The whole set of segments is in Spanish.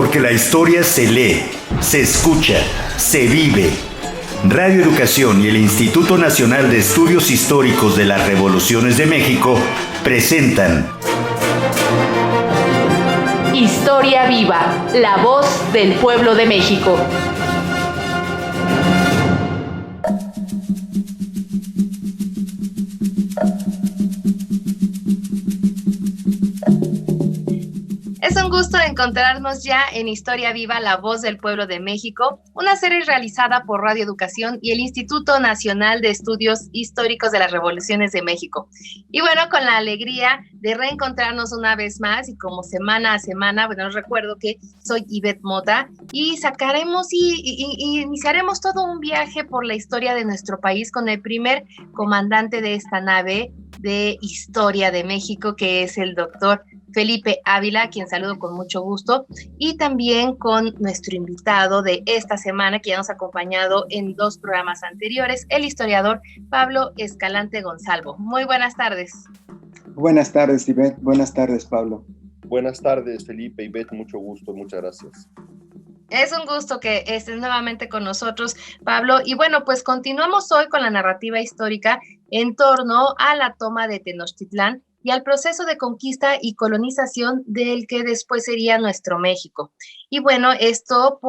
Porque la historia se lee, se escucha, se vive. Radio Educación y el Instituto Nacional de Estudios Históricos de las Revoluciones de México presentan Historia Viva, la voz del pueblo de México. Es un gusto encontrarnos ya en Historia Viva, la voz del pueblo de México, una serie realizada por Radio Educación y el Instituto Nacional de Estudios Históricos de las Revoluciones de México. Y bueno, con la alegría de reencontrarnos una vez más y como semana a semana, bueno, os recuerdo que soy Ivette Mota y sacaremos y iniciaremos todo un viaje por la historia de nuestro país con el primer comandante de esta nave de Historia de México, que es el doctor Felipe Ávila, a quien saludo con mucho gusto, y también con nuestro invitado de esta semana, que ya nos ha acompañado en 2 programas anteriores, el historiador Pablo Escalante Gonzalvo. Muy buenas tardes. Buenas tardes, Ivette. Buenas tardes, Pablo. Buenas tardes, Felipe, Ivette, mucho gusto, muchas gracias. Es un gusto que estés nuevamente con nosotros, Pablo. Y bueno, pues continuamos hoy con la narrativa histórica en torno a la toma de Tenochtitlán y al proceso de conquista y colonización del que después sería nuestro México. Y bueno, esto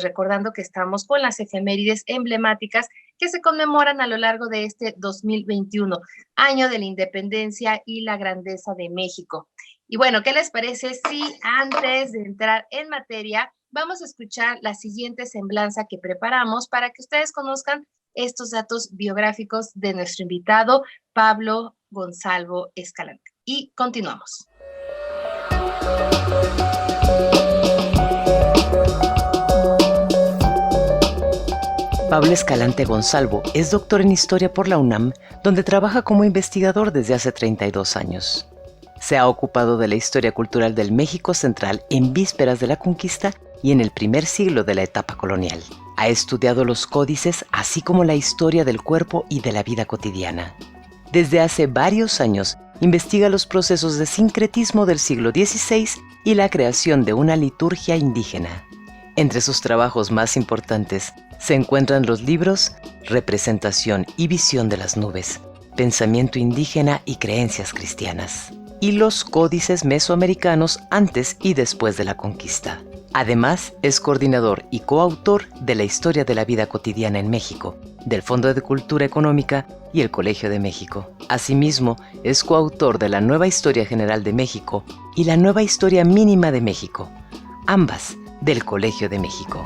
recordando que estamos con las efemérides emblemáticas que se conmemoran a lo largo de este 2021, año de la independencia y la grandeza de México. Y bueno, ¿qué les parece si antes de entrar en materia vamos a escuchar la siguiente semblanza que preparamos para que ustedes conozcan estos datos biográficos de nuestro invitado, Pablo Gonzalvo Escalante? Y continuamos. Pablo Escalante Gonzalvo es doctor en Historia por la UNAM, donde trabaja como investigador desde hace 32 años. Se ha ocupado de la historia cultural del México central en vísperas de la conquista y en el primer siglo de la etapa colonial. Ha estudiado los códices, así como la historia del cuerpo y de la vida cotidiana. Desde hace varios años, investiga los procesos de sincretismo del siglo XVI y la creación de una liturgia indígena. Entre sus trabajos más importantes se encuentran los libros Representación y Visión de las Nubes, Pensamiento indígena y creencias cristianas, y los códices mesoamericanos antes y después de la conquista. Además, es coordinador y coautor de la Historia de la Vida Cotidiana en México, del Fondo de Cultura Económica y el Colegio de México. Asimismo, es coautor de la Nueva Historia General de México y la Nueva Historia Mínima de México, ambas del Colegio de México.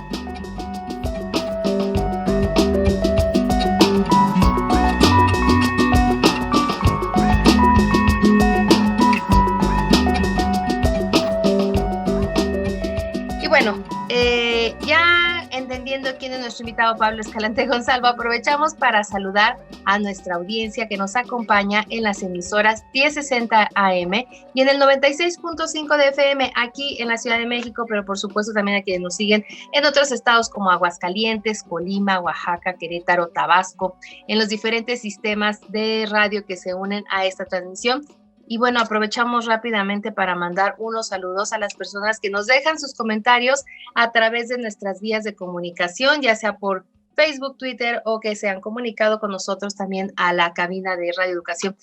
Ya entendiendo quién es nuestro invitado Pablo Escalante Gonzalvo, aprovechamos para saludar a nuestra audiencia que nos acompaña en las emisoras 1060 AM y en el 96.5 de FM aquí en la Ciudad de México, pero por supuesto también a quienes nos siguen en otros estados como Aguascalientes, Colima, Oaxaca, Querétaro, Tabasco, en los diferentes sistemas de radio que se unen a esta transmisión. Y bueno, aprovechamos rápidamente para mandar unos saludos a las personas que nos dejan sus comentarios a través de nuestras vías de comunicación, ya sea por Facebook, Twitter o que se han comunicado con nosotros también a la cabina de Radio Educación.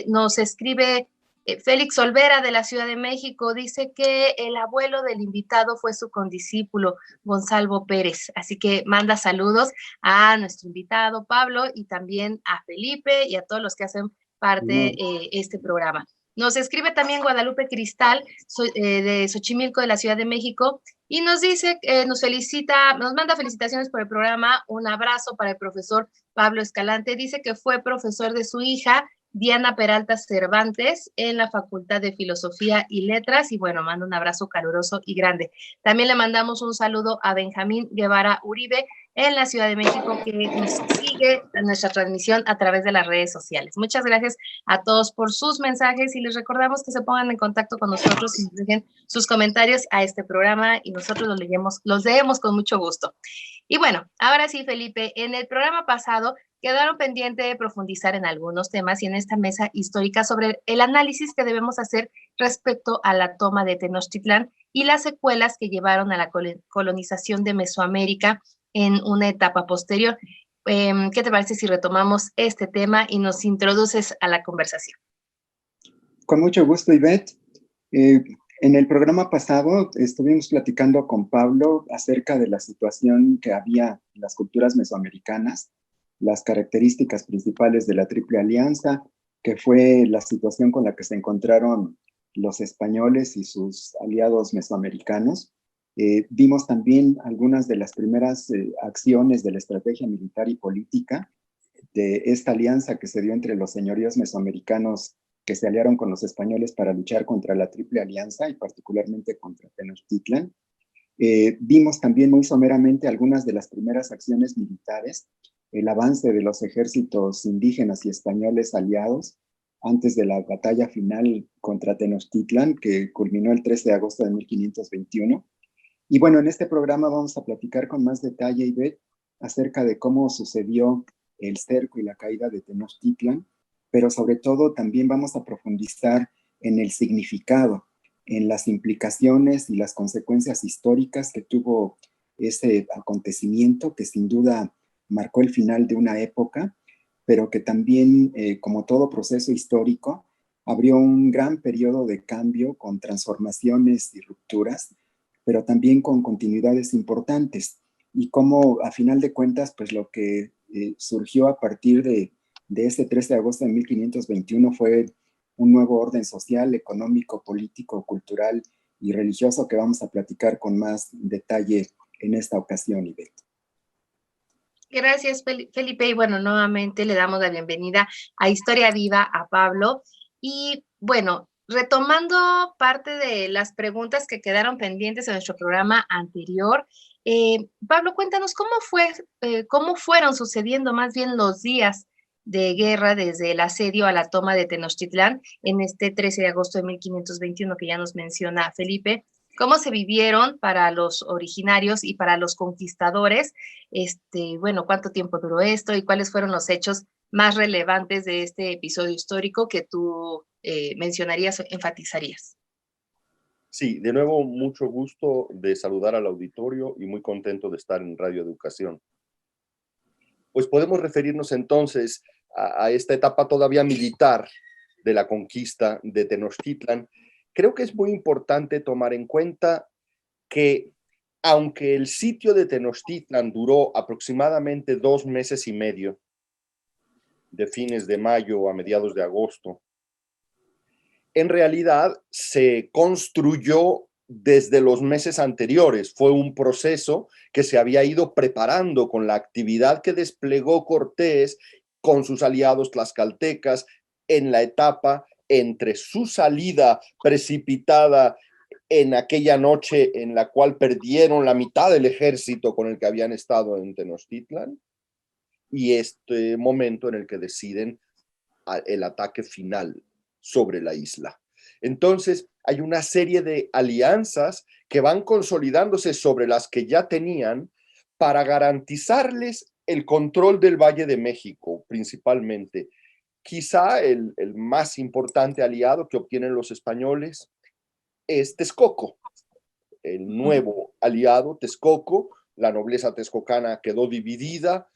Nos escribe Félix Olvera de la Ciudad de México, dice que el abuelo del invitado fue su condiscípulo, Gonzalvo Pérez. Así que manda saludos a nuestro invitado Pablo y también a Felipe y a todos los que hacen parte de este programa. Nos escribe también Guadalupe Cristal de Xochimilco de la Ciudad de México y nos dice, nos manda felicitaciones por el programa, un abrazo para el profesor Pablo Escalante, dice que fue profesor de su hija Diana Peralta Cervantes en la Facultad de Filosofía y Letras y bueno, manda un abrazo caluroso y grande. También le mandamos un saludo a Benjamín Guevara Uribe en la Ciudad de México, que nos sigue nuestra transmisión a través de las redes sociales. Muchas gracias a todos por sus mensajes y les recordamos que se pongan en contacto con nosotros y nos dejen sus comentarios a este programa y nosotros los leemos con mucho gusto. Y bueno, ahora sí, Felipe, en el programa pasado quedaron pendientes de profundizar en algunos temas y en esta mesa histórica sobre el análisis que debemos hacer respecto a la toma de Tenochtitlán y las secuelas que llevaron a la colonización de Mesoamérica en una etapa posterior. ¿Qué te parece si retomamos este tema y nos introduces a la conversación? Con mucho gusto, Ivette. En el programa pasado estuvimos platicando con Pablo acerca de la situación que había en las culturas mesoamericanas, las características principales de la Triple Alianza, que fue la situación con la que se encontraron los españoles y sus aliados mesoamericanos. Vimos también algunas de las primeras acciones de la estrategia militar y política de esta alianza que se dio entre los señoríos mesoamericanos que se aliaron con los españoles para luchar contra la Triple Alianza y particularmente contra Tenochtitlan. Vimos también muy someramente algunas de las primeras acciones militares, el avance de los ejércitos indígenas y españoles aliados antes de la batalla final contra Tenochtitlan, que culminó el 13 de agosto de 1521. Y bueno, en este programa vamos a platicar con más detalle, Ivette, acerca de cómo sucedió el cerco y la caída de Tenochtitlan, pero sobre todo también vamos a profundizar en el significado, en las implicaciones y las consecuencias históricas que tuvo ese acontecimiento que sin duda marcó el final de una época, pero que también, como todo proceso histórico, abrió un gran periodo de cambio con transformaciones y rupturas, pero también con continuidades importantes. Y cómo, a final de cuentas, pues lo que surgió a partir de ese 13 de agosto de 1521 fue un nuevo orden social, económico, político, cultural y religioso que vamos a platicar con más detalle en esta ocasión, Ivette. Gracias, Felipe. Y bueno, nuevamente le damos la bienvenida a Historia Viva a Pablo. Y bueno, retomando parte de las preguntas que quedaron pendientes en nuestro programa anterior, Pablo, cuéntanos cómo fueron sucediendo más bien los días de guerra desde el asedio a la toma de Tenochtitlán en este 13 de agosto de 1521 que ya nos menciona Felipe. ¿Cómo se vivieron para los originarios y para los conquistadores? Bueno, ¿cuánto tiempo duró esto y cuáles fueron los hechos más relevantes de este episodio histórico que tú mencionarías o enfatizarías? Sí, de nuevo, mucho gusto de saludar al auditorio y muy contento de estar en Radio Educación. Pues podemos referirnos entonces a esta etapa todavía militar de la conquista de Tenochtitlan. Creo que es muy importante tomar en cuenta que aunque el sitio de Tenochtitlan duró aproximadamente 2 meses y medio, de fines de mayo a mediados de agosto, en realidad se construyó desde los meses anteriores. Fue un proceso que se había ido preparando con la actividad que desplegó Cortés con sus aliados tlaxcaltecas en la etapa entre su salida precipitada en aquella noche en la cual perdieron la mitad del ejército con el que habían estado en Tenochtitlan y este momento en el que deciden el ataque final sobre la isla. Entonces, hay una serie de alianzas que van consolidándose sobre las que ya tenían para garantizarles el control del Valle de México, principalmente. Quizá el más importante aliado que obtienen los españoles es Texcoco, el nuevo aliado Texcoco. La nobleza texcocana quedó dividida.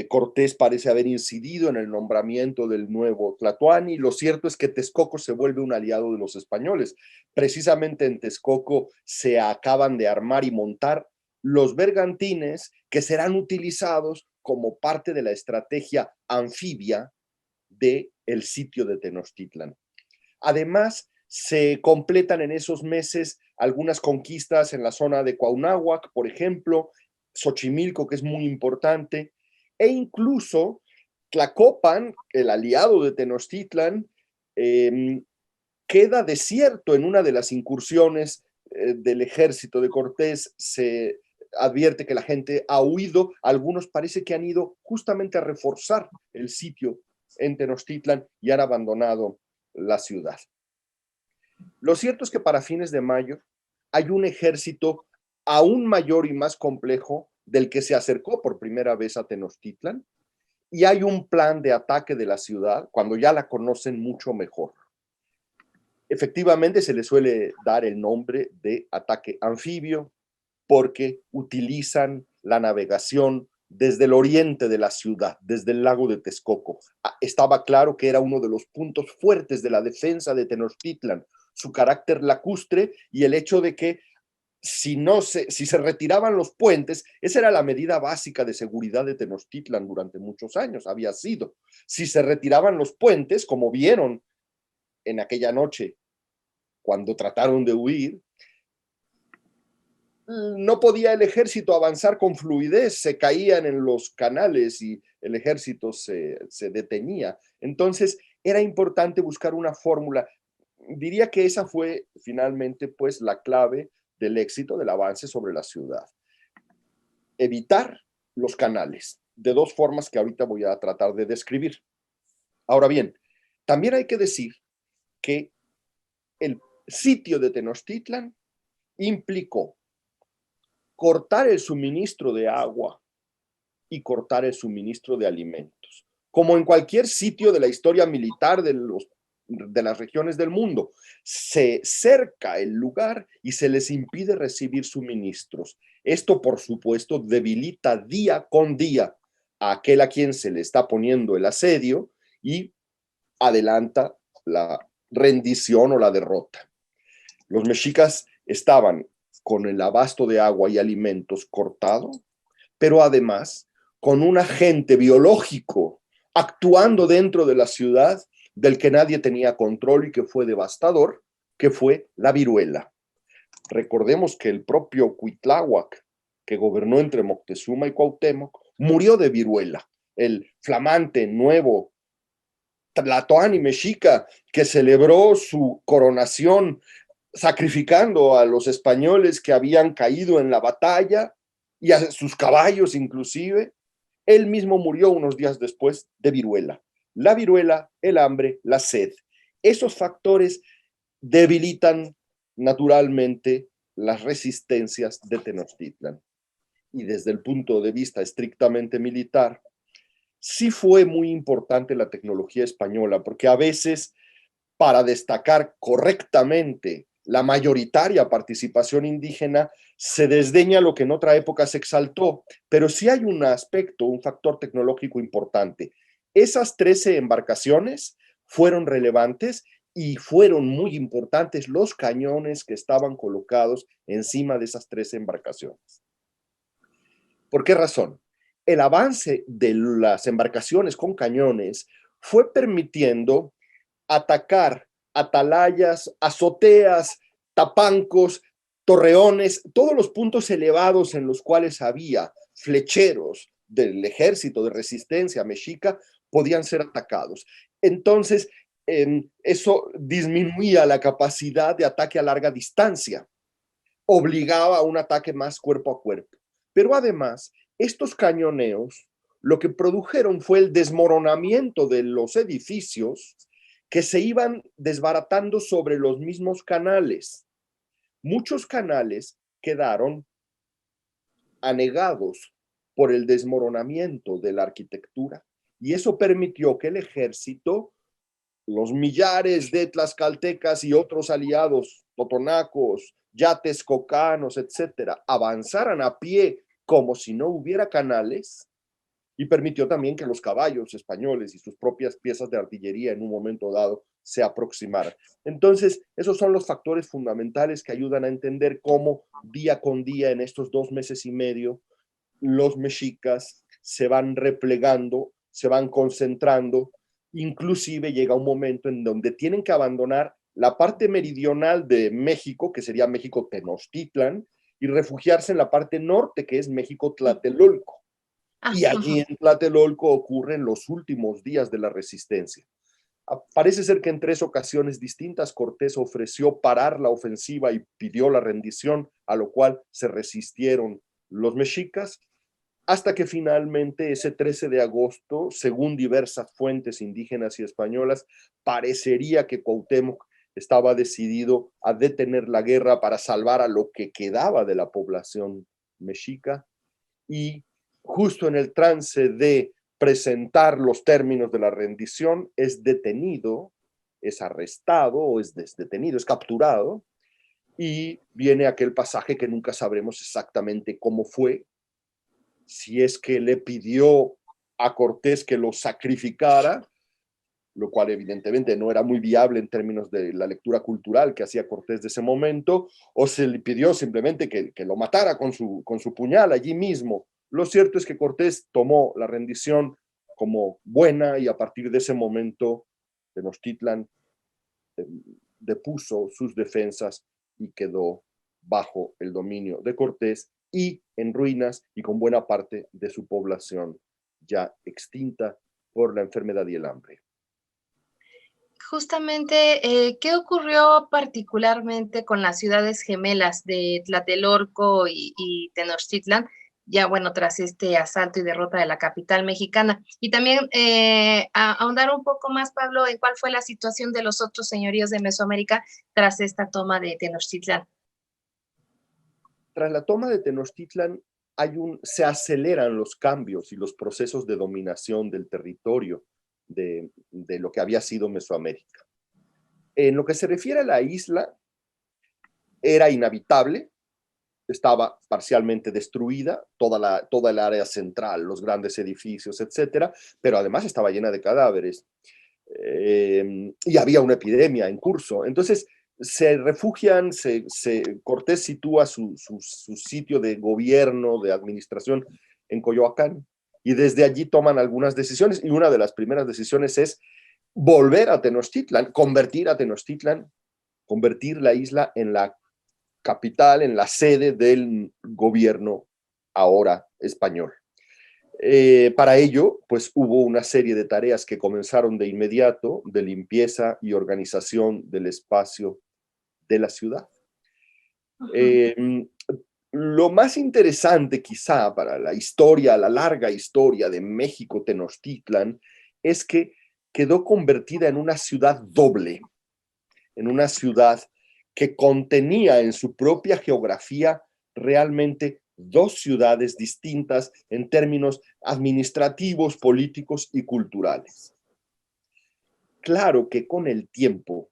Cortés parece haber incidido en el nombramiento del nuevo Tlatoani. Lo cierto es que Texcoco se vuelve un aliado de los españoles. Precisamente en Texcoco se acaban de armar y montar los bergantines que serán utilizados como parte de la estrategia anfibia del sitio de Tenochtitlan. Además, se completan en esos meses algunas conquistas en la zona de Cuauhnáhuac, por ejemplo, Xochimilco, que es muy importante, e incluso Tlacopan, el aliado de Tenochtitlan, queda desierto en una de las incursiones del ejército de Cortés. Se advierte que la gente ha huido, algunos parece que han ido justamente a reforzar el sitio en Tenochtitlan y han abandonado la ciudad. Lo cierto es que para fines de mayo hay un ejército aún mayor y más complejo del que se acercó por primera vez a Tenochtitlan y hay un plan de ataque de la ciudad cuando ya la conocen mucho mejor. Efectivamente, se le suele dar el nombre de ataque anfibio porque utilizan la navegación desde el oriente de la ciudad, desde el lago de Texcoco. Estaba claro que era uno de los puntos fuertes de la defensa de Tenochtitlan, su carácter lacustre y el hecho de que si se retiraban los puentes, esa era la medida básica de seguridad de Tenochtitlan durante muchos años, había sido. Si se retiraban los puentes, como vieron en aquella noche cuando trataron de huir, no podía el ejército avanzar con fluidez, se caían en los canales y el ejército se detenía. Entonces, era importante buscar una fórmula. Diría que esa fue finalmente pues la clave del éxito del avance sobre la ciudad. Evitar los canales, de dos formas que ahorita voy a tratar de describir. Ahora bien, también hay que decir que el sitio de Tenochtitlan implicó cortar el suministro de agua y cortar el suministro de alimentos. Como en cualquier sitio de la historia militar de las regiones del mundo, se cerca el lugar y se les impide recibir suministros. Esto, por supuesto, debilita día con día a aquel a quien se le está poniendo el asedio y adelanta la rendición o la derrota. Los mexicas estaban con el abasto de agua y alimentos cortado, pero además con un agente biológico actuando dentro de la ciudad del que nadie tenía control y que fue devastador, que fue la viruela. Recordemos que el propio Cuitláhuac, que gobernó entre Moctezuma y Cuauhtémoc, murió de viruela. El flamante nuevo Tlatoani mexica que celebró su coronación sacrificando a los españoles que habían caído en la batalla y a sus caballos inclusive, él mismo murió unos días después de viruela. La viruela, el hambre, la sed. Esos factores debilitan naturalmente las resistencias de Tenochtitlan. Y desde el punto de vista estrictamente militar, sí fue muy importante la tecnología española, porque a veces, para destacar correctamente la mayoritaria participación indígena, se desdeña lo que en otra época se exaltó, pero sí hay un aspecto, un factor tecnológico importante. Esas 13 embarcaciones fueron relevantes y fueron muy importantes los cañones que estaban colocados encima de esas 13 embarcaciones. ¿Por qué razón? El avance de las embarcaciones con cañones fue permitiendo atacar atalayas, azoteas, tapancos, torreones, todos los puntos elevados en los cuales había flecheros del ejército de resistencia mexica podían ser atacados. Entonces, eso disminuía la capacidad de ataque a larga distancia, obligaba a un ataque más cuerpo a cuerpo. Pero además, estos cañoneos lo que produjeron fue el desmoronamiento de los edificios que se iban desbaratando sobre los mismos canales. Muchos canales quedaron anegados por el desmoronamiento de la arquitectura y eso permitió que el ejército, los millares de tlaxcaltecas y otros aliados, totonacos, yates, cocanos, etcétera, avanzaran a pie como si no hubiera canales, y permitió también que los caballos españoles y sus propias piezas de artillería en un momento dado se aproximaran. Entonces, esos son los factores fundamentales que ayudan a entender cómo día con día en estos 2 meses y medio los mexicas se van replegando, se van concentrando, inclusive llega un momento en donde tienen que abandonar la parte meridional de México, que sería México Tenochtitlan, y refugiarse en la parte norte, que es México Tlatelolco. Y allí en Tlatelolco ocurren los últimos días de la resistencia. Parece ser que en 3 ocasiones distintas Cortés ofreció parar la ofensiva y pidió la rendición, a lo cual se resistieron los mexicas, hasta que finalmente ese 13 de agosto, según diversas fuentes indígenas y españolas, parecería que Cuauhtémoc estaba decidido a detener la guerra para salvar a lo que quedaba de la población mexica, y justo en el trance de presentar los términos de la rendición, es detenido, es arrestado o es detenido, es capturado, y viene aquel pasaje que nunca sabremos exactamente cómo fue, si es que le pidió a Cortés que lo sacrificara, lo cual evidentemente no era muy viable en términos de la lectura cultural que hacía Cortés de ese momento, o se le pidió simplemente que lo matara con su puñal allí mismo. Lo cierto es que Cortés tomó la rendición como buena y a partir de ese momento Tenochtitlan depuso sus defensas y quedó bajo el dominio de Cortés y en ruinas y con buena parte de su población ya extinta por la enfermedad y el hambre. Justamente, ¿qué ocurrió particularmente con las ciudades gemelas de Tlatelolco y Tenochtitlan? Ya bueno, tras este asalto y derrota de la capital mexicana. Y también ahondar un poco más, Pablo, en cuál fue la situación de los otros señoríos de Mesoamérica tras esta toma de Tenochtitlan. Tras la toma de Tenochtitlan se aceleran los cambios y los procesos de dominación del territorio de lo que había sido Mesoamérica. En lo que se refiere a la isla, era inhabitable, estaba parcialmente destruida, toda el área central, los grandes edificios, etcétera, pero además estaba llena de cadáveres. Y había una epidemia en curso. Entonces, se refugian, Cortés sitúa su sitio de gobierno, de administración en Coyoacán, y desde allí toman algunas decisiones, y una de las primeras decisiones es volver a Tenochtitlan, convertir la isla en la capital, en la sede del gobierno ahora español. Para ello, pues hubo una serie de tareas que comenzaron de inmediato, de limpieza y organización del espacio de la ciudad. Lo más interesante quizá para la larga historia de México Tenochtitlan, es que quedó convertida en una ciudad doble, en una ciudad que contenía en su propia geografía realmente dos ciudades distintas en términos administrativos, políticos y culturales. Claro que con el tiempo,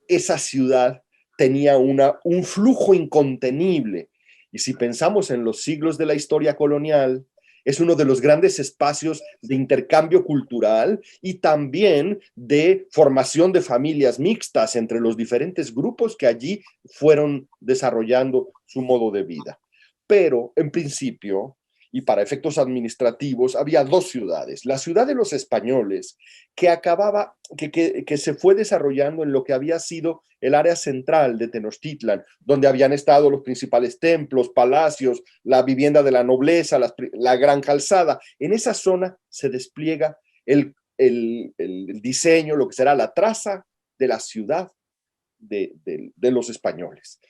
esa ciudad tenía un flujo incontenible, y si pensamos en los siglos de la historia colonial, es uno de los grandes espacios de intercambio cultural y también de formación de familias mixtas entre los diferentes grupos que allí fueron desarrollando su modo de vida. Pero, en principio, y para efectos administrativos, había dos ciudades. La ciudad de los españoles, que se fue desarrollando en lo que había sido el área central de Tenochtitlan, donde habían estado los principales templos, palacios, la vivienda de la nobleza, la gran calzada. En esa zona se despliega el diseño, lo que será la traza de la ciudad de los españoles.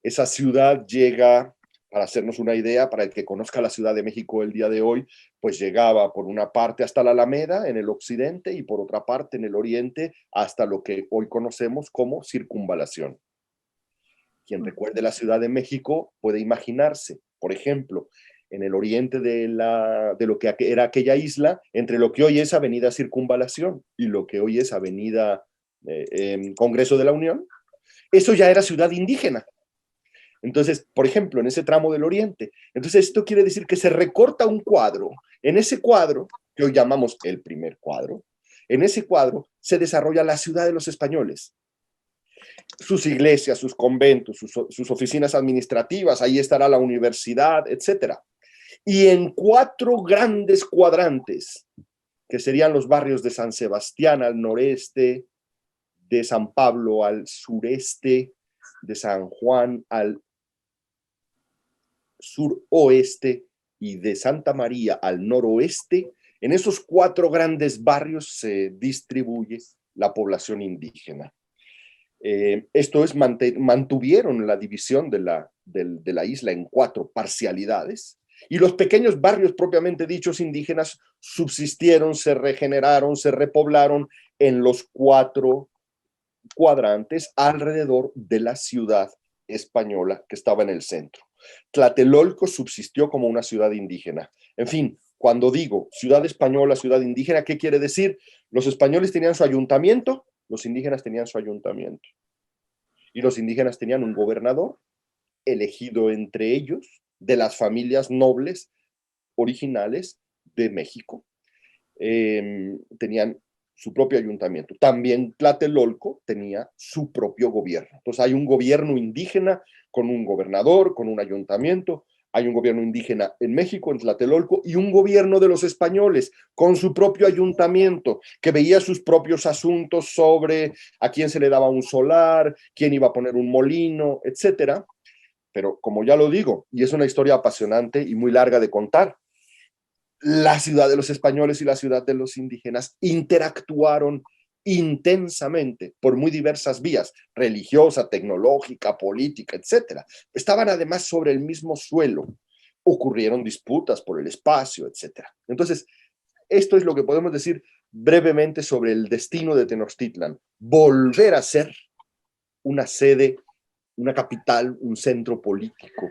Esa ciudad llega, para hacernos una idea, para el que conozca la Ciudad de México el día de hoy, pues llegaba por una parte hasta la Alameda en el occidente y por otra parte en el oriente hasta lo que hoy conocemos como Circunvalación. Quien recuerde la Ciudad de México puede imaginarse, por ejemplo, en el oriente de lo que era aquella isla, entre lo que hoy es Avenida Circunvalación y lo que hoy es Avenida Congreso de la Unión, eso ya era ciudad indígena. Entonces, por ejemplo, en ese tramo del oriente. Entonces, esto quiere decir que se recorta un cuadro. En ese cuadro, que hoy llamamos el primer cuadro, en ese cuadro se desarrolla la ciudad de los españoles. Sus iglesias, sus conventos, sus oficinas administrativas, ahí estará la universidad, etc. Y en 4 grandes cuadrantes, que serían los barrios de San Sebastián al noreste, de San Pablo al sureste, de San Juan al suroeste y de Santa María al noroeste, en esos 4 grandes barrios se distribuye la población indígena. Esto es, mantuvieron la división de la isla en 4 parcialidades, y los pequeños barrios propiamente dichos indígenas subsistieron, se regeneraron, se repoblaron en los 4 cuadrantes alrededor de la ciudad española que estaba en el centro. Tlatelolco subsistió como una ciudad indígena. En fin, cuando digo ciudad española, ciudad indígena, ¿qué quiere decir? Los españoles tenían su ayuntamiento, los indígenas tenían su ayuntamiento. Y los indígenas tenían un gobernador elegido entre ellos de las familias nobles originales de México. Tenían su propio ayuntamiento. También Tlatelolco tenía su propio gobierno. Entonces hay un gobierno indígena con un gobernador, con un ayuntamiento. Hay un gobierno indígena en México, en Tlatelolco, y un gobierno de los españoles con su propio ayuntamiento, que veía sus propios asuntos sobre a quién se le daba un solar, quién iba a poner un molino, etcétera. Pero como ya lo digo, y es una historia apasionante y muy larga de contar, la ciudad de los españoles y la ciudad de los indígenas interactuaron intensamente por muy diversas vías, religiosa, tecnológica, política, etcétera. Estaban además sobre el mismo suelo. Ocurrieron disputas por el espacio, etcétera. Entonces, esto es lo que podemos decir brevemente sobre el destino de Tenochtitlan. Volver a ser una sede, una capital, un centro político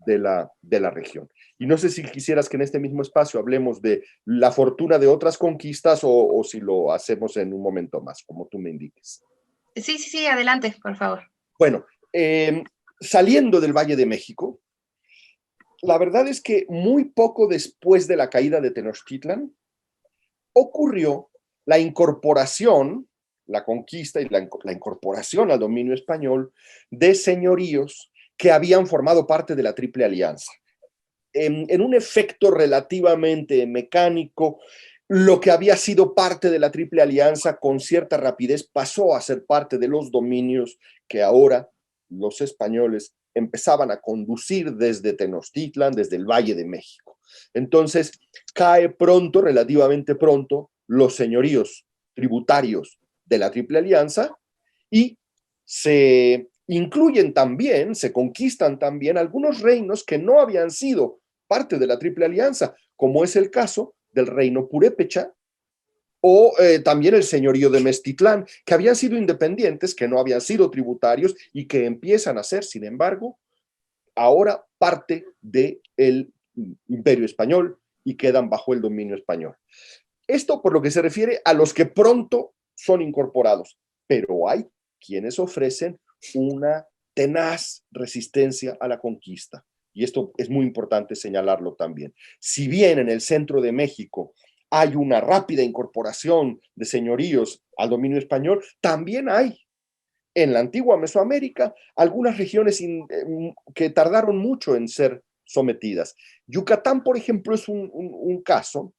de la región. Y no sé si quisieras que en este mismo espacio hablemos de la fortuna de otras conquistas o si lo hacemos en un momento más, como tú me indiques. Sí, adelante, por favor. Bueno, saliendo del Valle de México, la verdad es que muy poco después de la caída de Tenochtitlan, ocurrió la incorporación, la conquista y la incorporación al dominio español de señoríos que habían formado parte de la Triple Alianza. En un efecto relativamente mecánico, lo que había sido parte de la Triple Alianza con cierta rapidez pasó a ser parte de los dominios que ahora los españoles empezaban a conducir desde Tenochtitlan, desde el Valle de México. Entonces, cae pronto, relativamente pronto, los señoríos tributarios de la Triple Alianza y se incluyen también, se conquistan también algunos reinos que no habían sido parte de la Triple Alianza, como es el caso del reino purépecha o también el señorío de Meztitlán, que habían sido independientes, que no habían sido tributarios y que empiezan a ser, sin embargo, ahora parte del Imperio Español y quedan bajo el dominio español. Esto por lo que se refiere a los que pronto son incorporados, pero hay quienes ofrecen una tenaz resistencia a la conquista. Y esto es muy importante señalarlo también. Si bien en el centro de México hay una rápida incorporación de señoríos al dominio español, también hay en la antigua Mesoamérica algunas regiones que tardaron mucho en ser sometidas. Yucatán, por ejemplo, es un caso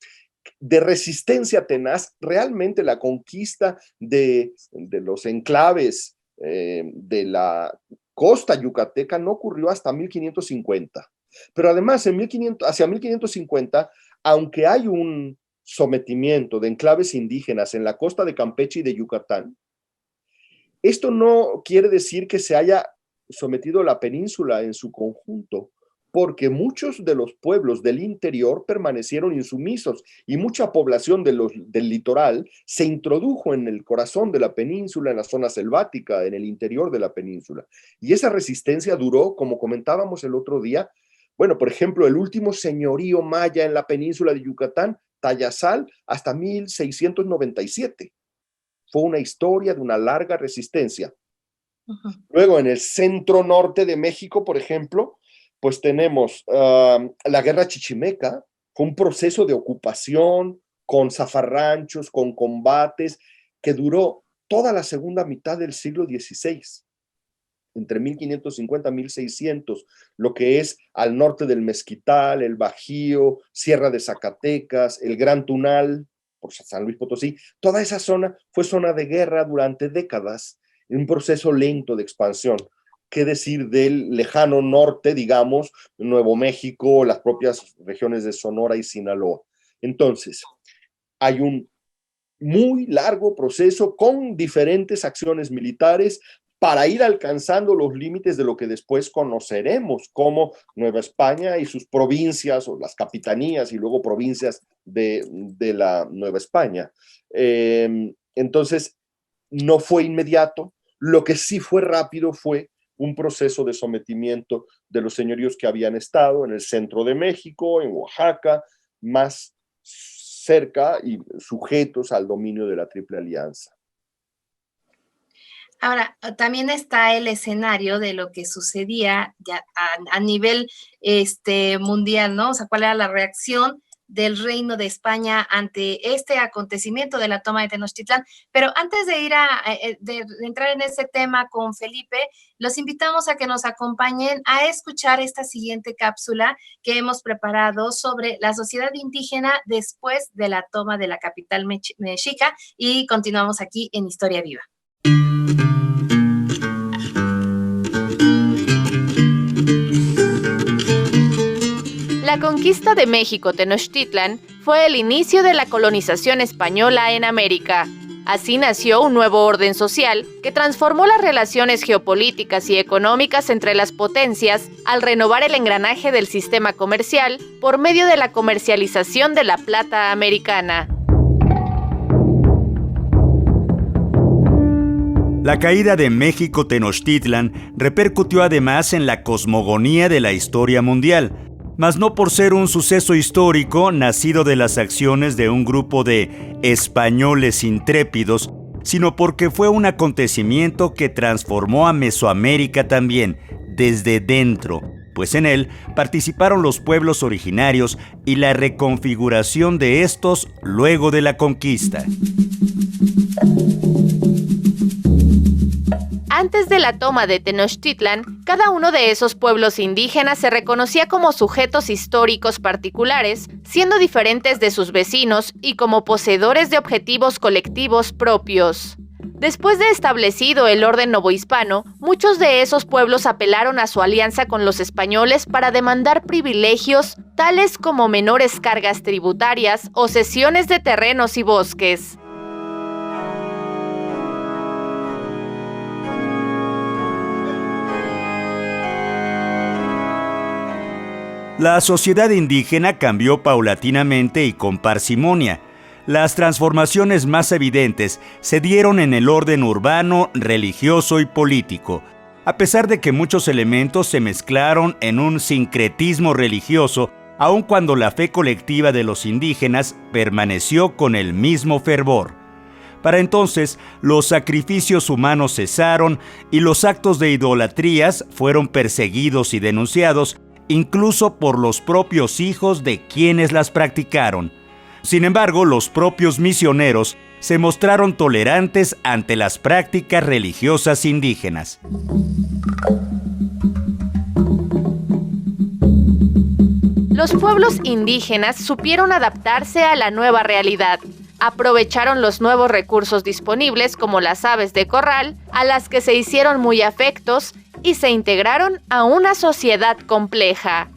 de resistencia tenaz. Realmente la conquista de los enclaves de la costa yucateca no ocurrió hasta 1550. Pero además, hacia 1550, aunque hay un sometimiento de enclaves indígenas en la costa de Campeche y de Yucatán, esto no quiere decir que se haya sometido la península en su conjunto, porque muchos de los pueblos del interior permanecieron insumisos y mucha población del litoral se introdujo en el corazón de la península, en la zona selvática, en el interior de la península. Y esa resistencia duró, como comentábamos el otro día, bueno, por ejemplo, el último señorío maya en la península de Yucatán, Tayasal, hasta 1697. Fue una historia de una larga resistencia. Luego, en el centro norte de México, por ejemplo, pues tenemos la guerra chichimeca, fue un proceso de ocupación con zafarranchos, con combates, que duró toda la segunda mitad del siglo XVI, entre 1550 y 1600, lo que es al norte del Mezquital, el Bajío, Sierra de Zacatecas, el Gran Tunal, por San Luis Potosí. Toda esa zona fue zona de guerra durante décadas, en un proceso lento de expansión. ¿Qué decir del lejano norte, digamos, Nuevo México, las propias regiones de Sonora y Sinaloa? Entonces, hay un muy largo proceso con diferentes acciones militares para ir alcanzando los límites de lo que después conoceremos como Nueva España y sus provincias, o las capitanías y luego provincias de la Nueva España. Entonces, no fue inmediato. Lo que sí fue rápido fue un proceso de sometimiento de los señoríos que habían estado en el centro de México, en Oaxaca, más cerca y sujetos al dominio de la Triple Alianza. Ahora, también está el escenario de lo que sucedía ya a nivel mundial, ¿no? O sea, ¿cuál era la reacción del Reino de España ante este acontecimiento de la toma de Tenochtitlán? Pero antes de ir de entrar en ese tema con Felipe, los invitamos a que nos acompañen a escuchar esta siguiente cápsula que hemos preparado sobre la sociedad indígena después de la toma de la capital mexica, y continuamos aquí en Historia Viva. La conquista de México Tenochtitlan fue el inicio de la colonización española en América. Así nació un nuevo orden social que transformó las relaciones geopolíticas y económicas entre las potencias al renovar el engranaje del sistema comercial por medio de la comercialización de la plata americana. La caída de México Tenochtitlan repercutió además en la cosmogonía de la historia mundial, mas no por ser un suceso histórico nacido de las acciones de un grupo de españoles intrépidos, sino porque fue un acontecimiento que transformó a Mesoamérica también, desde dentro, pues en él participaron los pueblos originarios y la reconfiguración de estos luego de la conquista. Antes de la toma de Tenochtitlan, cada uno de esos pueblos indígenas se reconocía como sujetos históricos particulares, siendo diferentes de sus vecinos y como poseedores de objetivos colectivos propios. Después de establecido el orden novohispano, muchos de esos pueblos apelaron a su alianza con los españoles para demandar privilegios tales como menores cargas tributarias o cesiones de terrenos y bosques. La sociedad indígena cambió paulatinamente y con parsimonia. Las transformaciones más evidentes se dieron en el orden urbano, religioso y político, a pesar de que muchos elementos se mezclaron en un sincretismo religioso, aun cuando la fe colectiva de los indígenas permaneció con el mismo fervor. Para entonces, los sacrificios humanos cesaron y los actos de idolatrías fueron perseguidos y denunciados, incluso por los propios hijos de quienes las practicaron. Sin embargo, los propios misioneros se mostraron tolerantes ante las prácticas religiosas indígenas. Los pueblos indígenas supieron adaptarse a la nueva realidad. Aprovecharon los nuevos recursos disponibles como las aves de corral, a las que se hicieron muy afectos, y se integraron a una sociedad compleja.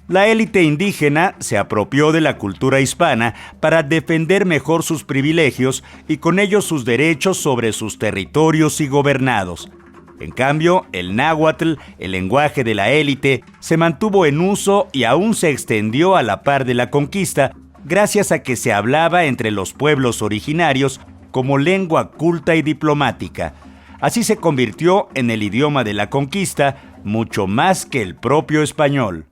La élite indígena se apropió de la cultura hispana para defender mejor sus privilegios y con ello sus derechos sobre sus territorios y gobernados. En cambio, el náhuatl, el lenguaje de la élite, se mantuvo en uso y aún se extendió a la par de la conquista, gracias a que se hablaba entre los pueblos originarios como lengua culta y diplomática. Así se convirtió en el idioma de la conquista, mucho más que el propio español.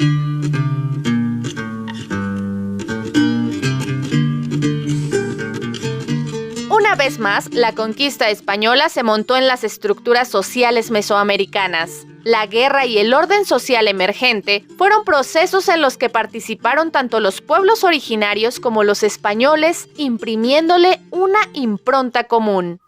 Una vez más, la conquista española se montó en las estructuras sociales mesoamericanas. La guerra y el orden social emergente fueron procesos en los que participaron tanto los pueblos originarios como los españoles, imprimiéndole una impronta común.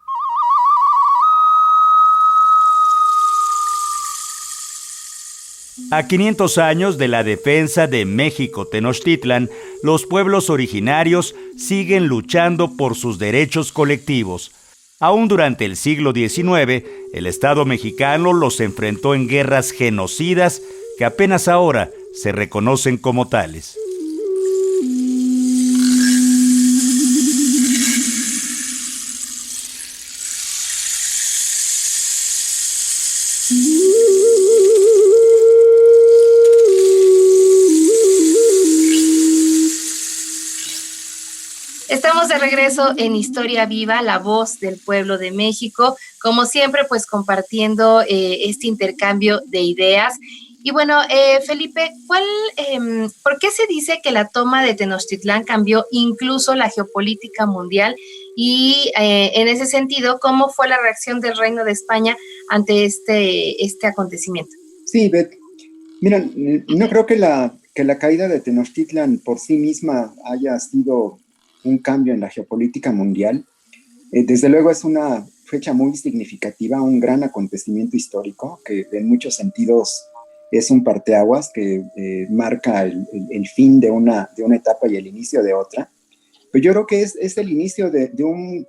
A 500 años de la defensa de México Tenochtitlan, los pueblos originarios siguen luchando por sus derechos colectivos. Aún durante el siglo XIX, el Estado mexicano los enfrentó en guerras genocidas que apenas ahora se reconocen como tales. Estamos de regreso en Historia Viva, la voz del pueblo de México, como siempre, pues compartiendo este intercambio de ideas. Y bueno, Felipe, ¿por qué se dice que la toma de Tenochtitlán cambió incluso la geopolítica mundial? Y en ese sentido, ¿cómo fue la reacción del Reino de España ante este acontecimiento? Sí, Beth. Mira, no creo que la caída de Tenochtitlan por sí misma haya sido un cambio en la geopolítica mundial. Desde luego es una fecha muy significativa, un gran acontecimiento histórico que en muchos sentidos es un parteaguas que marca el fin de una etapa y el inicio de otra. Pero yo creo que es el inicio de un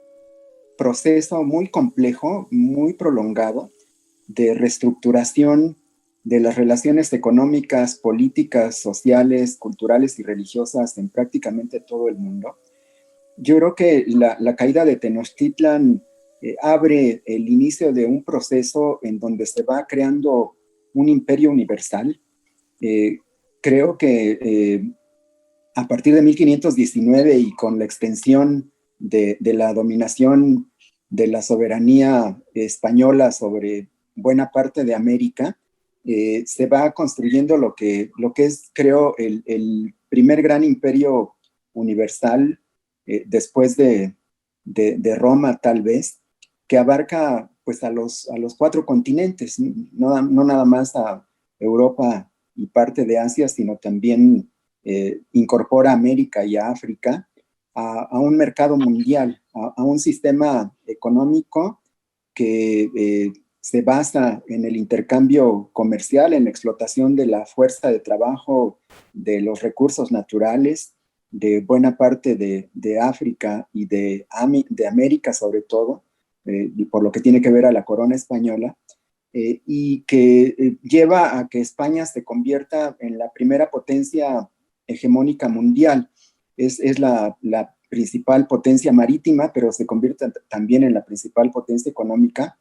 proceso muy complejo, muy prolongado, de reestructuración de las relaciones económicas, políticas, sociales, culturales y religiosas en prácticamente todo el mundo. Yo creo que la caída de Tenochtitlan abre el inicio de un proceso en donde se va creando un imperio universal. Creo que a partir de 1519 y con la extensión de la dominación de la soberanía española sobre buena parte de América, se va construyendo lo que es, creo, el primer gran imperio universal después de Roma, tal vez, que abarca pues a los 4 continentes, no nada más a Europa y parte de Asia, sino también incorpora a América y a África a un mercado mundial, a un sistema económico que se basa en el intercambio comercial, en la explotación de la fuerza de trabajo, de los recursos naturales, de buena parte de África y de América sobre todo, por lo que tiene que ver a la corona española, y que lleva a que España se convierta en la primera potencia hegemónica mundial. Es la principal potencia marítima, pero se convierte también en la principal potencia económica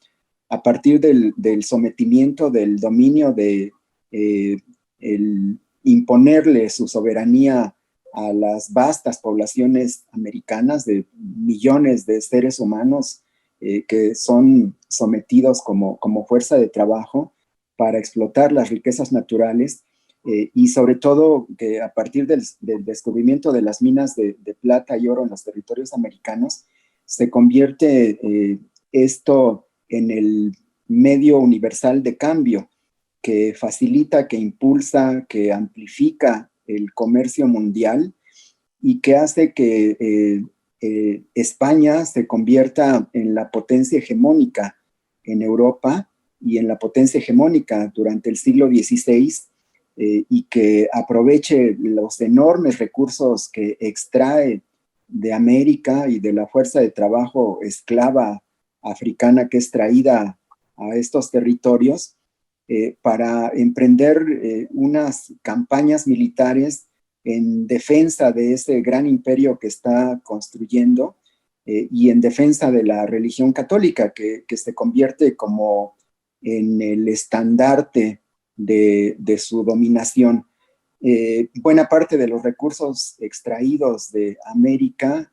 a partir del sometimiento, del dominio, de el imponerle su soberanía a las vastas poblaciones americanas de millones de seres humanos que son sometidos como fuerza de trabajo para explotar las riquezas naturales, y sobre todo que a partir del descubrimiento de las minas de plata y oro en los territorios americanos, se convierte esto en el medio universal de cambio que facilita, que impulsa, que amplifica el comercio mundial y que hace que España se convierta en la potencia hegemónica en Europa y en la potencia hegemónica durante el siglo XVI, y que aproveche los enormes recursos que extrae de América y de la fuerza de trabajo esclava africana que es traída a estos territorios para emprender unas campañas militares en defensa de ese gran imperio que está construyendo y en defensa de la religión católica que se convierte como en el estandarte de su dominación. Buena parte de los recursos extraídos de América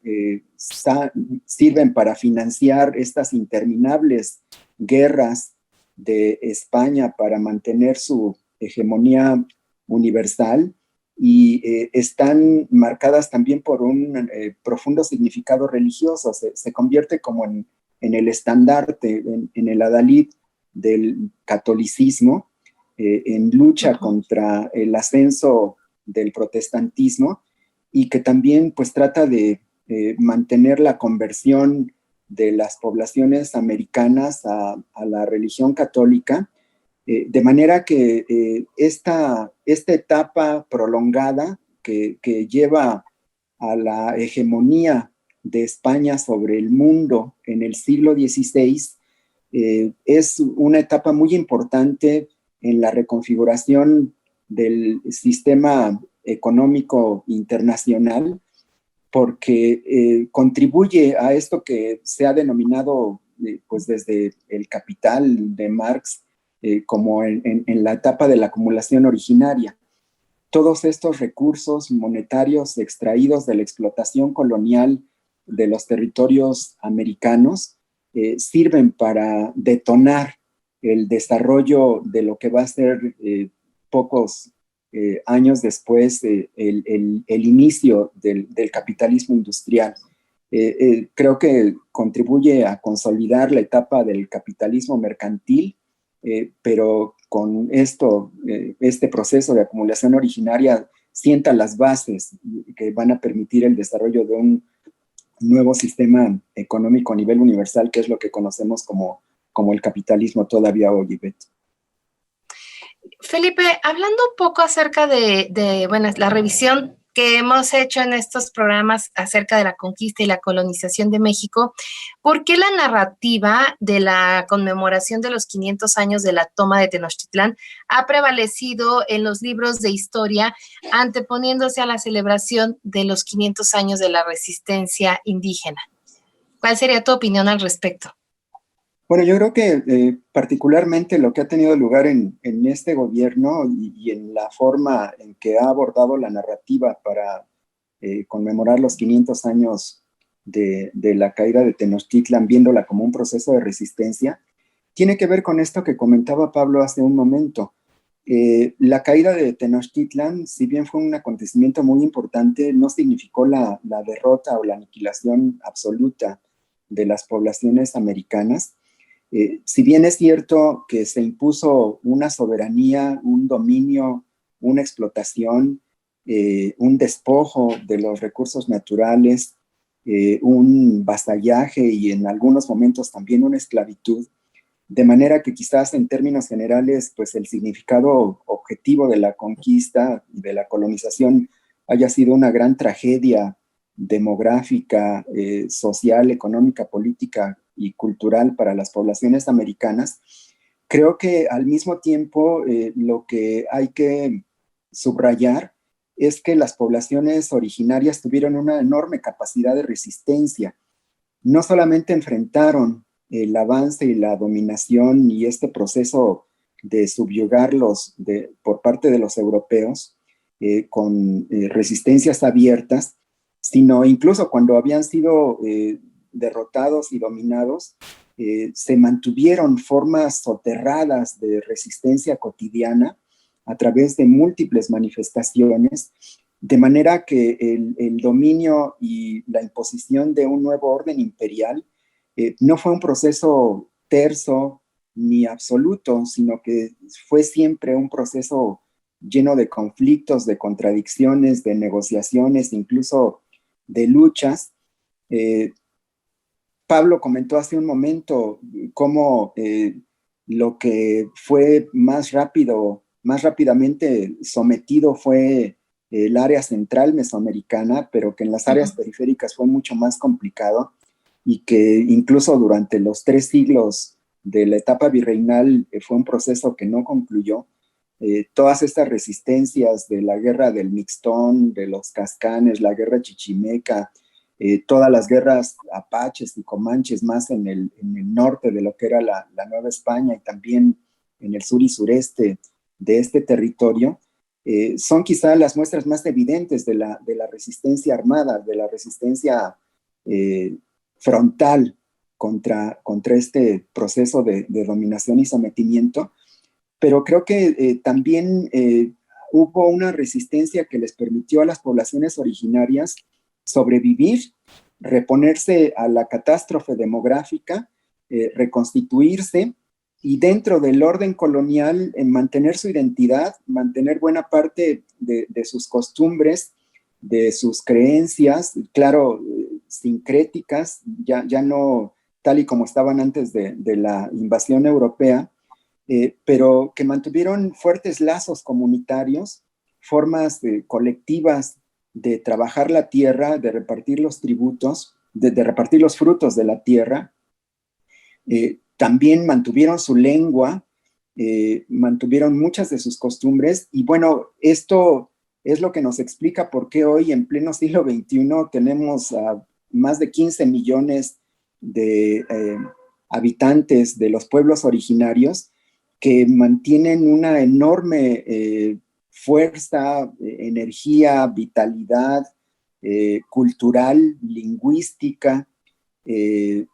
sirven para financiar estas interminables guerras de España para mantener su hegemonía universal y están marcadas también por un profundo significado religioso. Se convierte como en el estandarte, en el adalid del catolicismo, en lucha contra el ascenso del protestantismo, y que también pues trata de mantener la conversión de las poblaciones americanas a la religión católica, de manera que esta etapa prolongada que lleva a la hegemonía de España sobre el mundo en el siglo XVI es una etapa muy importante en la reconfiguración del sistema económico internacional, porque contribuye a esto que se ha denominado pues desde el Capital de Marx como en la etapa de la acumulación originaria. Todos estos recursos monetarios extraídos de la explotación colonial de los territorios americanos sirven para detonar el desarrollo de lo que va a ser pocos años después el inicio del capitalismo industrial. Creo que contribuye a consolidar la etapa del capitalismo mercantil, pero con este proceso de acumulación originaria sienta las bases que van a permitir el desarrollo de un nuevo sistema económico a nivel universal, que es lo que conocemos como el capitalismo todavía hoy, Ivette. Felipe, hablando un poco acerca de la revisión que hemos hecho en estos programas acerca de la conquista y la colonización de México, ¿por qué la narrativa de la conmemoración de los 500 años de la toma de Tenochtitlán ha prevalecido en los libros de historia, anteponiéndose a la celebración de los 500 años de la resistencia indígena? ¿Cuál sería tu opinión al respecto? Bueno, yo creo que particularmente lo que ha tenido lugar en este gobierno y en la forma en que ha abordado la narrativa para conmemorar los 500 años de la caída de Tenochtitlan, viéndola como un proceso de resistencia, tiene que ver con esto que comentaba Pablo hace un momento. La caída de Tenochtitlan, si bien fue un acontecimiento muy importante, no significó la derrota o la aniquilación absoluta de las poblaciones americanas. Si bien es cierto que se impuso una soberanía, un dominio, una explotación, un despojo de los recursos naturales, un vasallaje y en algunos momentos también una esclavitud, de manera que quizás en términos generales, pues el significado objetivo de la conquista y de la colonización haya sido una gran tragedia demográfica, social, económica, política y cultural para las poblaciones americanas. Creo que al mismo tiempo lo que hay que subrayar es que las poblaciones originarias tuvieron una enorme capacidad de resistencia. No solamente enfrentaron el avance y la dominación y este proceso de subyugarlos por parte de los europeos con resistencias abiertas, sino incluso cuando habían sido derrotados y dominados, se mantuvieron formas soterradas de resistencia cotidiana a través de múltiples manifestaciones, de manera que el dominio y la imposición de un nuevo orden imperial no fue un proceso terso ni absoluto, sino que fue siempre un proceso lleno de conflictos, de contradicciones, de negociaciones, incluso de luchas. Pablo comentó hace un momento cómo lo que fue más rápidamente sometido fue el área central mesoamericana, pero que en las áreas periféricas fue mucho más complicado y que incluso durante los 3 siglos de la etapa virreinal fue un proceso que no concluyó. Todas estas resistencias de la guerra del Mixtón, de los Cascanes, la guerra chichimeca, todas las guerras apaches y comanches más en el norte de lo que era la Nueva España y también en el sur y sureste de este territorio, son quizá las muestras más evidentes de la resistencia armada, de la resistencia frontal contra este proceso de dominación y sometimiento. Pero creo que también hubo una resistencia que les permitió a las poblaciones originarias sobrevivir, reponerse a la catástrofe demográfica, reconstituirse y dentro del orden colonial mantener su identidad, mantener buena parte de sus costumbres, de sus creencias, claro, sincréticas, ya no tal y como estaban antes de la invasión europea, pero que mantuvieron fuertes lazos comunitarios, formas colectivas de trabajar la tierra, de repartir los tributos, de repartir los frutos de la tierra. También mantuvieron su lengua, mantuvieron muchas de sus costumbres y bueno, esto es lo que nos explica por qué hoy en pleno siglo XXI tenemos más de 15 millones de habitantes de los pueblos originarios que mantienen una enorme fuerza, energía, vitalidad, cultural, lingüística, que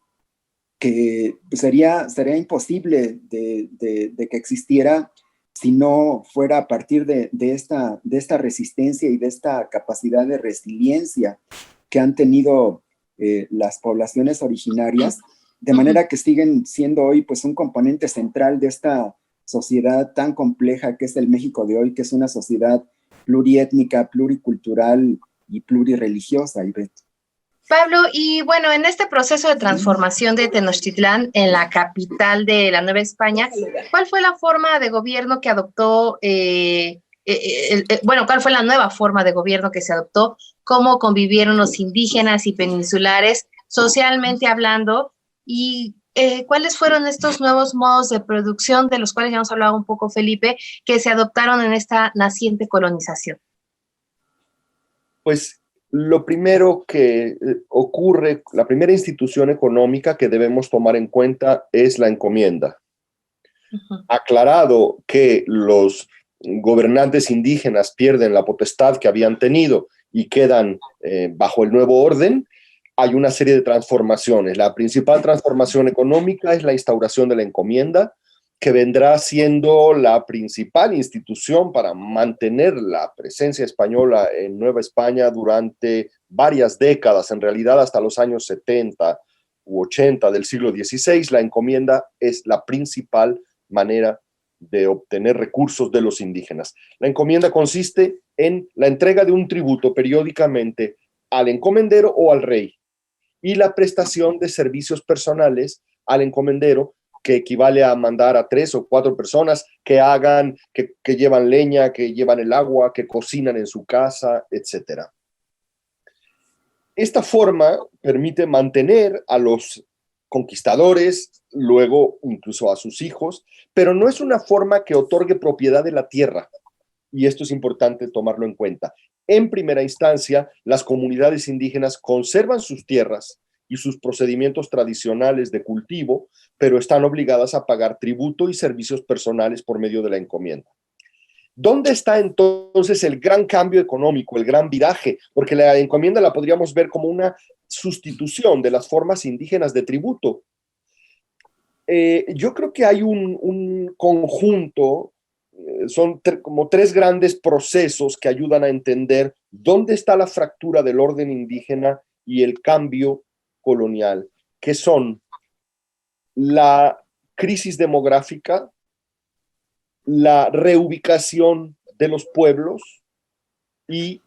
sería imposible de que existiera si no fuera a partir de esta resistencia y de esta capacidad de resiliencia que han tenido las poblaciones originarias, de manera que siguen siendo hoy pues un componente central de esta sociedad tan compleja que es el México de hoy, que es una sociedad pluriétnica, pluricultural y plurireligiosa, Ivette. Pablo, y bueno, en este proceso de transformación de Tenochtitlán en la capital de la Nueva España, ¿cuál fue la forma de gobierno que adoptó, cuál fue la nueva forma de gobierno que se adoptó? ¿Cómo convivieron los indígenas y peninsulares socialmente hablando? ¿Y cuáles fueron estos nuevos modos de producción de los cuales ya nos hablaba un poco Felipe, que se adoptaron en esta naciente colonización? Pues lo primero que ocurre, la primera institución económica que debemos tomar en cuenta es la encomienda. Aclarado que los gobernantes indígenas pierden la potestad que habían tenido y quedan bajo el nuevo orden, hay una serie de transformaciones. La principal transformación económica es la instauración de la encomienda, que vendrá siendo la principal institución para mantener la presencia española en Nueva España durante varias décadas, en realidad hasta los años 70 u 80 del siglo XVI. La encomienda es la principal manera de obtener recursos de los indígenas. La encomienda consiste en la entrega de un tributo periódicamente al encomendero o al rey y la prestación de servicios personales al encomendero, que equivale a mandar a 3 o 4 personas que hagan, que llevan leña, que llevan el agua, que cocinan en su casa, etc. Esta forma permite mantener a los conquistadores, luego incluso a sus hijos, pero no es una forma que otorgue propiedad de la tierra, y esto es importante tomarlo en cuenta. En primera instancia, las comunidades indígenas conservan sus tierras y sus procedimientos tradicionales de cultivo, pero están obligadas a pagar tributo y servicios personales por medio de la encomienda. ¿Dónde está entonces el gran cambio económico, el gran viraje? Porque la encomienda la podríamos ver como una sustitución de las formas indígenas de tributo. Yo creo que hay un conjunto, son como 3 grandes procesos que ayudan a entender dónde está la fractura del orden indígena y el cambio colonial, que son la crisis demográfica, la reubicación de los pueblos y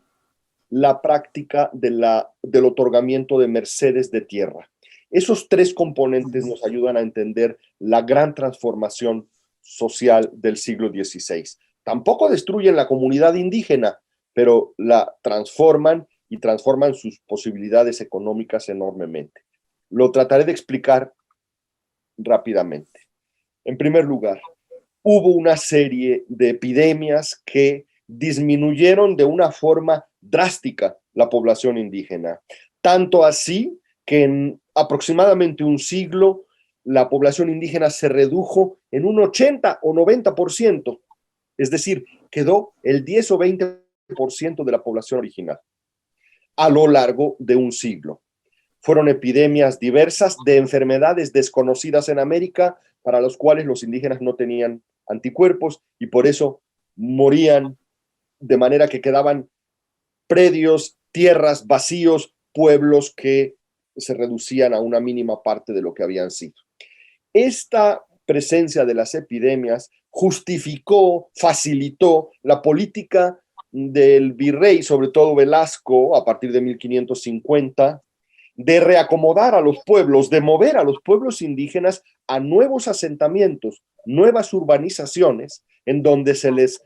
la práctica del otorgamiento de mercedes de tierra. Esos 3 componentes nos ayudan a entender la gran transformación social del siglo XVI. Tampoco destruyen la comunidad indígena, pero la transforman y transforman sus posibilidades económicas enormemente. Lo trataré de explicar rápidamente. En primer lugar, hubo una serie de epidemias que disminuyeron de una forma drástica la población indígena. Tanto así que en aproximadamente un siglo la población indígena se redujo en un 80 o 90%, es decir, quedó el 10 o 20% de la población original a lo largo de un siglo. Fueron epidemias diversas de enfermedades desconocidas en América para las cuales los indígenas no tenían anticuerpos y por eso morían, de manera que quedaban predios, tierras, vacíos, pueblos que se reducían a una mínima parte de lo que habían sido. Esta presencia de las epidemias justificó, facilitó la política del virrey, sobre todo Velasco, a partir de 1550, de reacomodar a los pueblos, de mover a los pueblos indígenas a nuevos asentamientos, nuevas urbanizaciones, en donde se les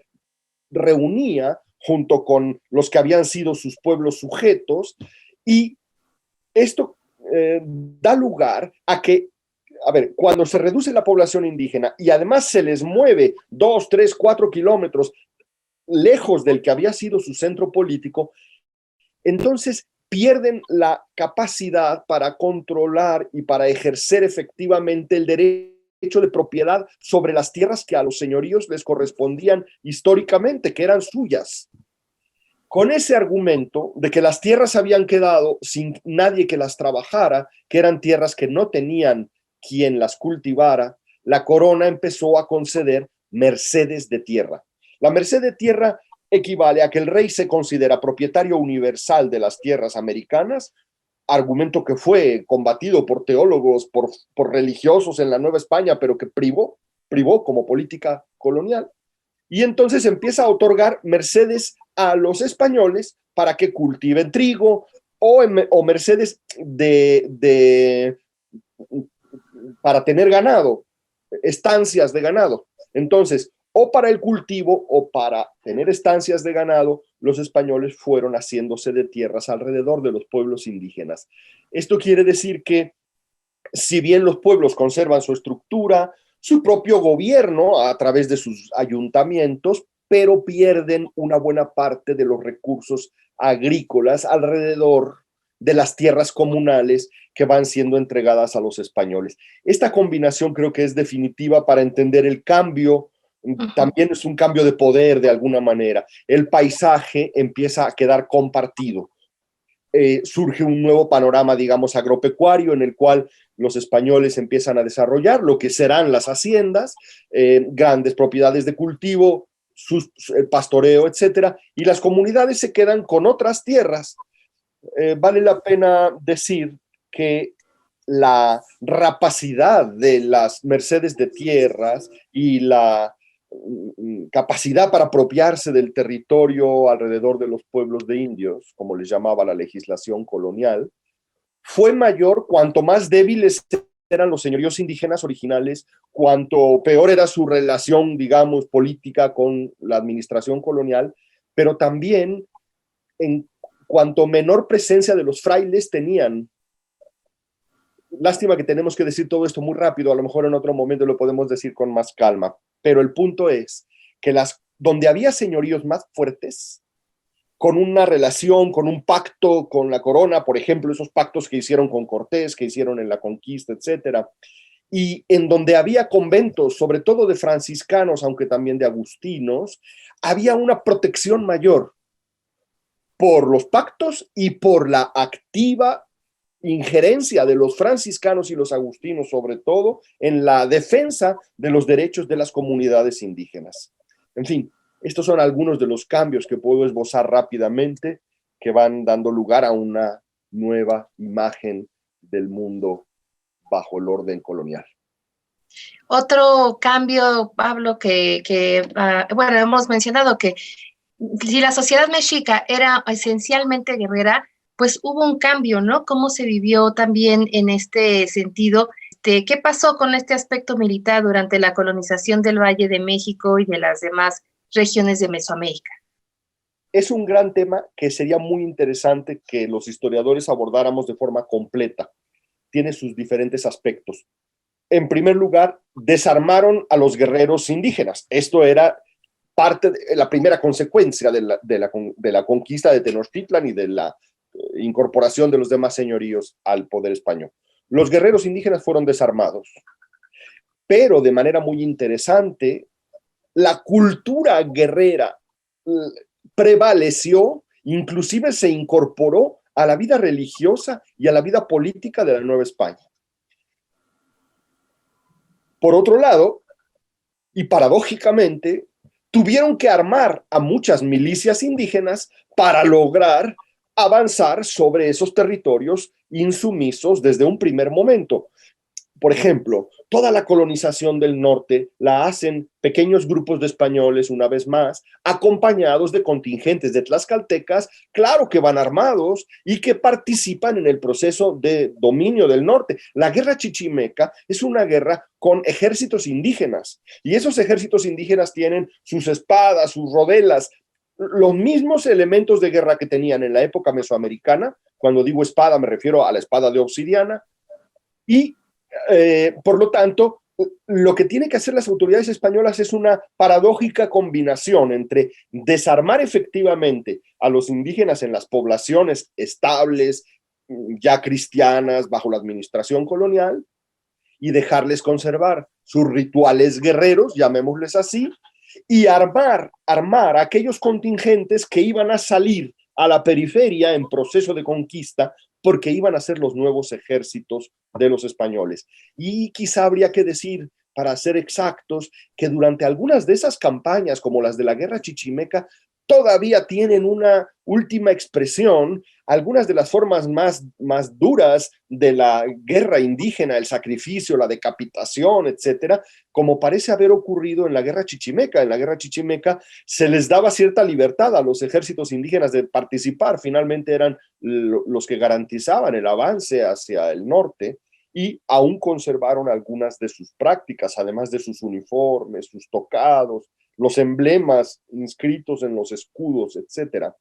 reunía junto con los que habían sido sus pueblos sujetos, y esto da lugar a que, cuando se reduce la población indígena y además se les mueve 2, 3, 4 kilómetros lejos del que había sido su centro político, entonces pierden la capacidad para controlar y para ejercer efectivamente el derecho de propiedad sobre las tierras que a los señoríos les correspondían históricamente, que eran suyas. con ese argumento de que las tierras habían quedado sin nadie que las trabajara, que eran tierras que no tenían quien las cultivara, la corona empezó a conceder mercedes de tierra. La merced de tierra equivale a que el rey se considera propietario universal de las tierras americanas, argumento que fue combatido por teólogos, por religiosos en la Nueva España, pero que privó como política colonial. Y entonces empieza a otorgar mercedes a los españoles para que cultiven trigo o mercedes para tener ganado, estancias de ganado. Entonces, o para el cultivo o para tener estancias de ganado, los españoles fueron haciéndose de tierras alrededor de los pueblos indígenas. Esto quiere decir que, si bien los pueblos conservan su estructura, su propio gobierno a través de sus ayuntamientos, pero pierden una buena parte de los recursos agrícolas alrededor de las tierras comunales que van siendo entregadas a los españoles. Esta combinación creo que es definitiva para entender el cambio. También es un cambio de poder de alguna manera. El paisaje empieza a quedar compartido. Surge un nuevo panorama, digamos, agropecuario, en el cual los españoles empiezan a desarrollar lo que serán las haciendas, grandes propiedades de cultivo, pastoreo, etcétera, y las comunidades se quedan con otras tierras. Vale la pena decir que la rapacidad de las mercedes de tierras y la capacidad para apropiarse del territorio alrededor de los pueblos de indios, como les llamaba la legislación colonial, fue mayor cuanto más débiles eran los señoríos indígenas originales, cuanto peor era su relación, digamos, política con la administración colonial, pero también en cuanto menor presencia de los frailes tenían. Lástima que tenemos que decir todo esto muy rápido, a lo mejor en otro momento lo podemos decir con más calma, pero el punto es que donde había señoríos más fuertes, con una relación, con un pacto con la corona, por ejemplo, esos pactos que hicieron con Cortés, que hicieron en la conquista, etcétera, y en donde había conventos, sobre todo de franciscanos, aunque también de agustinos, había una protección mayor por los pactos y por la activa injerencia de los franciscanos y los agustinos, sobre todo, en la defensa de los derechos de las comunidades indígenas. En fin, estos son algunos de los cambios que puedo esbozar rápidamente, que van dando lugar a una nueva imagen del mundo bajo el orden colonial. Otro cambio, Pablo, bueno, hemos mencionado que si la sociedad mexica era esencialmente guerrera, pues hubo un cambio, ¿no? ¿Cómo se vivió también en este sentido? ¿Qué pasó con este aspecto militar durante la colonización del Valle de México y de las demás regiones de Mesoamérica? Es un gran tema que sería muy interesante que los historiadores abordáramos de forma completa. Tiene sus diferentes aspectos. En primer lugar, desarmaron a los guerreros indígenas. Esto era parte de la primera consecuencia de la conquista de Tenochtitlan y de la incorporación de los demás señoríos al poder español. Los guerreros indígenas fueron desarmados, pero de manera muy interesante, la cultura guerrera prevaleció, inclusive se incorporó a la vida religiosa y a la vida política de la Nueva España. Por otro lado, y paradójicamente, tuvieron que armar a muchas milicias indígenas para lograr avanzar sobre esos territorios insumisos desde un primer momento. Por ejemplo, toda la colonización del norte la hacen pequeños grupos de españoles, una vez más, acompañados de contingentes de tlaxcaltecas, claro que van armados y que participan en el proceso de dominio del norte. La guerra chichimeca es una guerra con ejércitos indígenas, y esos ejércitos indígenas tienen sus espadas, sus rodelas, los mismos elementos de guerra que tenían en la época mesoamericana. Cuando digo espada me refiero a la espada de obsidiana, y por lo tanto, lo que tienen que hacer las autoridades españolas es una paradójica combinación entre desarmar efectivamente a los indígenas en las poblaciones estables, ya cristianas, bajo la administración colonial, y dejarles conservar sus rituales guerreros, llamémosles así, y armar aquellos contingentes que iban a salir a la periferia en proceso de conquista, porque iban a ser los nuevos ejércitos de los españoles. Y quizá habría que decir, para ser exactos, que durante algunas de esas campañas, como las de la Guerra Chichimeca, todavía tienen una última expresión algunas de las formas más duras de la guerra indígena, el sacrificio, la decapitación, etcétera, como parece haber ocurrido en la Guerra Chichimeca. En la Guerra Chichimeca se les daba cierta libertad a los ejércitos indígenas de participar, finalmente eran los que garantizaban el avance hacia el norte, y aún conservaron algunas de sus prácticas, además de sus uniformes, sus tocados, los emblemas inscritos en los escudos, etcétera.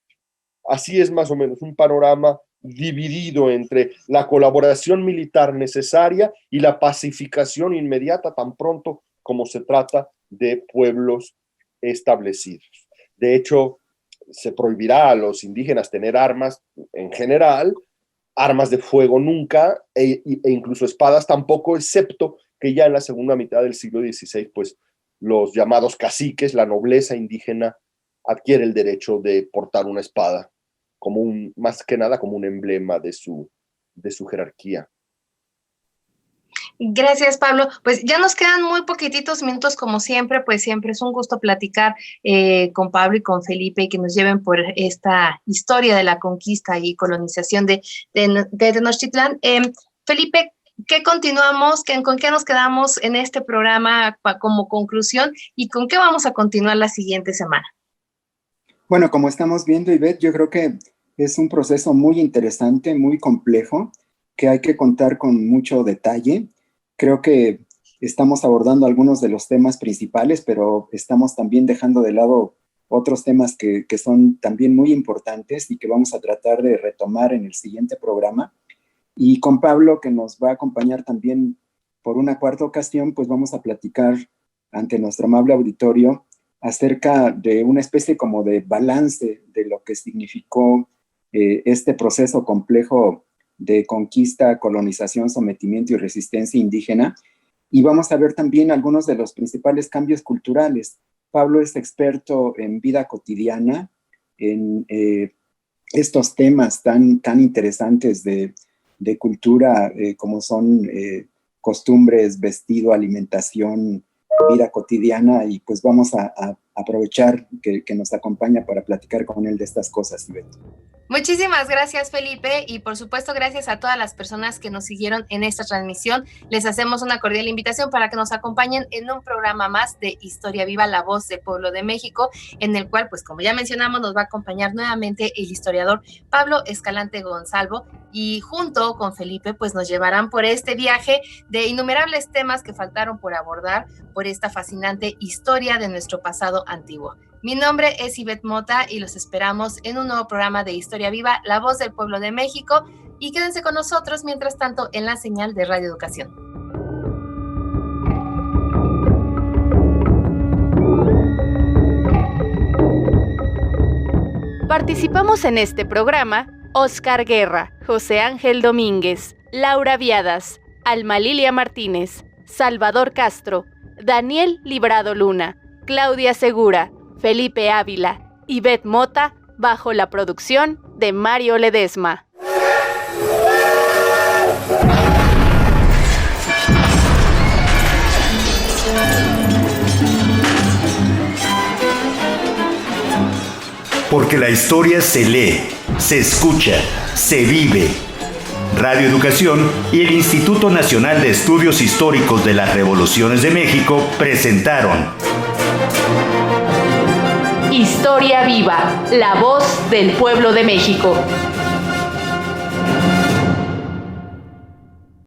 Así es más o menos un panorama dividido entre la colaboración militar necesaria y la pacificación inmediata tan pronto como se trata de pueblos establecidos. De hecho, se prohibirá a los indígenas tener armas en general, armas de fuego nunca, e incluso espadas tampoco, excepto que ya en la segunda mitad del siglo XVI, pues los llamados caciques, la nobleza indígena, adquiere el derecho de portar una espada, como más que nada como un emblema de su jerarquía. Gracias, Pablo. Pues ya nos quedan muy poquititos minutos, como siempre, pues siempre es un gusto platicar con Pablo y con Felipe y que nos lleven por esta historia de la conquista y colonización de Tenochtitlán. Felipe, ¿qué continuamos? ¿Con qué nos quedamos en este programa como conclusión y con qué vamos a continuar la siguiente semana? Bueno, como estamos viendo, Ivette, yo creo que es un proceso muy interesante, muy complejo, que hay que contar con mucho detalle. Creo que estamos abordando algunos de los temas principales, pero estamos también dejando de lado otros temas que son también muy importantes y que vamos a tratar de retomar en el siguiente programa. Y con Pablo, que nos va a acompañar también por una cuarta ocasión, pues vamos a platicar ante nuestro amable auditorio acerca de una especie como de balance de lo que significó este proceso complejo de conquista, colonización, sometimiento y resistencia indígena. Y vamos a ver también algunos de los principales cambios culturales. Pablo es experto en vida cotidiana, en estos temas tan interesantes de cultura, como son costumbres, vestido, alimentación, vida cotidiana, y pues vamos a aprovechar que nos acompaña para platicar con él de estas cosas, Ivette. Muchísimas gracias, Felipe, y por supuesto gracias a todas las personas que nos siguieron en esta transmisión. Les hacemos una cordial invitación para que nos acompañen en un programa más de Historia Viva, la voz del pueblo de México, en el cual, pues como ya mencionamos, nos va a acompañar nuevamente el historiador Pablo Escalante Gonzalvo, y junto con Felipe, pues nos llevarán por este viaje de innumerables temas que faltaron por abordar por esta fascinante historia de nuestro pasado antiguo. Mi nombre es Ivette Mota y los esperamos en un nuevo programa de Historia Viva, la voz del pueblo de México, y quédense con nosotros mientras tanto en la señal de Radio Educación. Participamos en este programa Oscar Guerra, José Ángel Domínguez, Laura Viadas, Alma Lilia Martínez, Salvador Castro, Daniel Librado Luna, Claudia Segura, Felipe Ávila, Ivette Mota, bajo la producción de Mario Ledesma. Porque la historia se lee, se escucha, se vive. Radio Educación y el Instituto Nacional de Estudios Históricos de las Revoluciones de México presentaron Historia Viva, la voz del pueblo de México.